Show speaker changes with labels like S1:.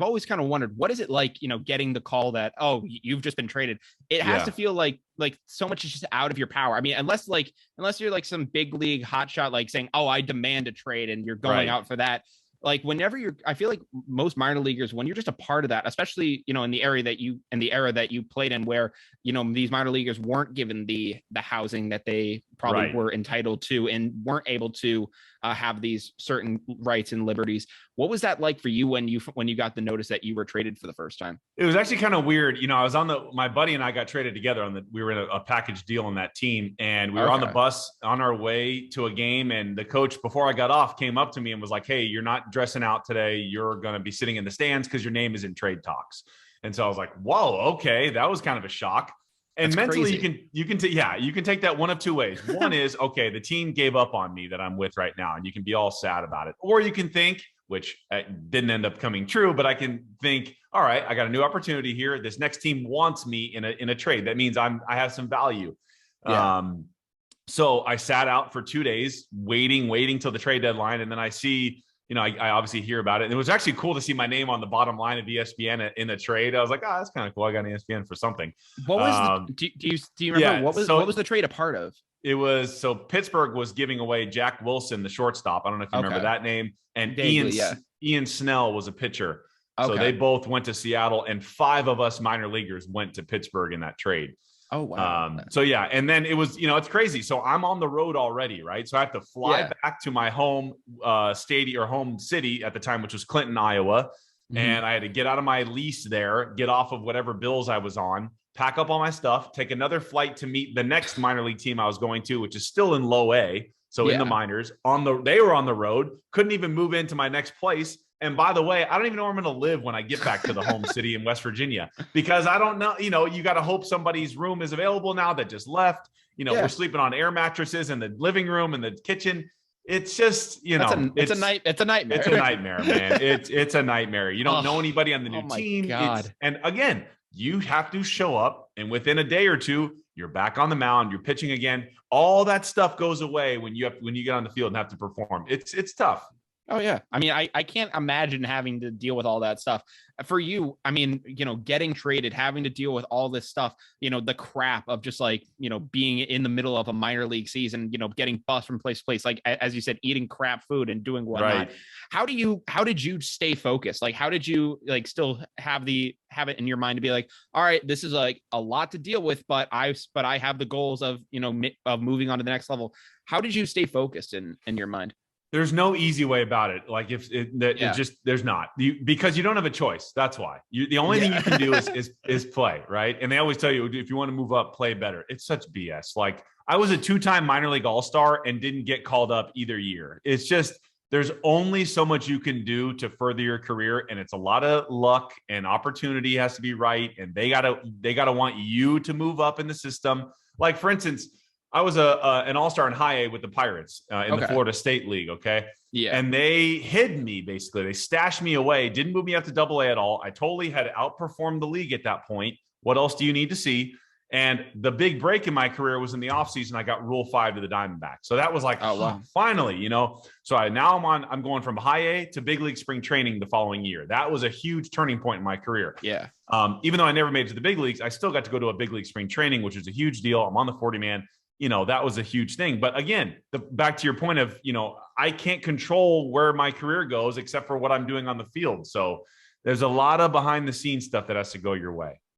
S1: always kind of wondered, what is it like, getting the call that, oh, you've just been traded? It has to feel like so much is just out of your power. I mean, unless you're like some big league hotshot, like saying, oh, I demand a trade and you're going out for that. Like whenever I feel like most minor leaguers, when you're just a part of that, especially, in the era that you played in, where, these minor leaguers weren't given the housing that they probably were entitled to and weren't able to have these certain rights and liberties. What was that like for you when you got the notice that you were traded for the first time?
S2: It was actually kind of weird. I was my buddy and I got traded together we were in a package deal on that team, and we were on the bus on our way to a game. And the coach, before I got off, came up to me and was like, "Hey, you're not dressing out today. You're going to be sitting in the stands because your name is in trade talks." And so I was like, "Whoa, okay." That was kind of a shock. And that's mentally, crazy. you can take that one of two ways. One is, okay, the team gave up on me that I'm with right now, and you can be all sad about it. Or you can think, which didn't end up coming true, but I can think, all right, I got a new opportunity here. This next team wants me in a trade. That means I have some value. Yeah. So I sat out for 2 days, waiting till the trade deadline, and then I see. I obviously hear about it. And it was actually cool to see my name on the bottom line of ESPN in a trade. I was like, oh, that's kind of cool. I got an ESPN for something.
S1: What was do you remember what was the trade a part of?
S2: It was, so Pittsburgh was giving away Jack Wilson, the shortstop. I don't know if you remember that name. And Ian Snell was a pitcher. So they both went to Seattle, and 5 of us minor leaguers went to Pittsburgh in that trade.
S1: Oh, wow.
S2: So yeah. And then it was, it's crazy. So I'm on the road already, right? So I have to fly back to my home stadium or home city at the time, which was Clinton, Iowa. Mm-hmm. And I had to get out of my lease there, get off of whatever bills I was on, pack up all my stuff, take another flight to meet the next minor league team I was going to, which is still in low A. So in the minors they were on the road, couldn't even move into my next place. And by the way, I don't even know where I'm going to live when I get back to the home city in West Virginia, because I don't know, you got to hope somebody's room is available now that just left. We're sleeping on air mattresses in the living room and the kitchen. It's just,
S1: it's a nightmare.
S2: It's a nightmare, man. It's a nightmare. You don't know anybody on the new team. And again, you have to show up, and within a day or two, you're back on the mound, you're pitching again. All that stuff goes away when you get on the field and have to perform. It's tough.
S1: Oh, yeah. I mean, I can't imagine having to deal with all that stuff. For you, I mean, getting traded, having to deal with all this stuff, the crap of just like, being in the middle of a minor league season, getting bussed from place to place, like, as you said, eating crap food and doing whatnot. Right. How did you stay focused? Like, how did you still have it in your mind to be like, all right, this is like a lot to deal with, but I have the goals of, of moving on to the next level. How did you stay focused in your mind?
S2: There's no easy way about it. Like there's not, because you don't have a choice. That's why the only thing you can do is play, right? And they always tell you, if you want to move up, play better. It's such BS. Like, I was a 2-time minor league all-star and didn't get called up either year. It's just, there's only so much you can do to further your career. And it's a lot of luck, and opportunity has to be right. And they gotta want you to move up in the system. Like, for instance, I was an all-star in high A with the Pirates in the Florida State League. Okay. Yeah. And they hid me, basically. They stashed me away, didn't move me up to Double A at all. I totally had outperformed the league at that point. What else do you need to see? And the big break in my career was in the offseason. I got Rule 5 to the Diamondbacks. So that was like, finally, So I'm going from high A to big league spring training the following year. That was a huge turning point in my career.
S1: Yeah.
S2: Even though I never made it to the big leagues, I still got to go to a big league spring training, which was a huge deal. I'm on the 40-man. That was a huge thing. But again, back to your point of, I can't control where my career goes except for what I'm doing on the field. So there's a lot of behind the scenes stuff that has to go your way.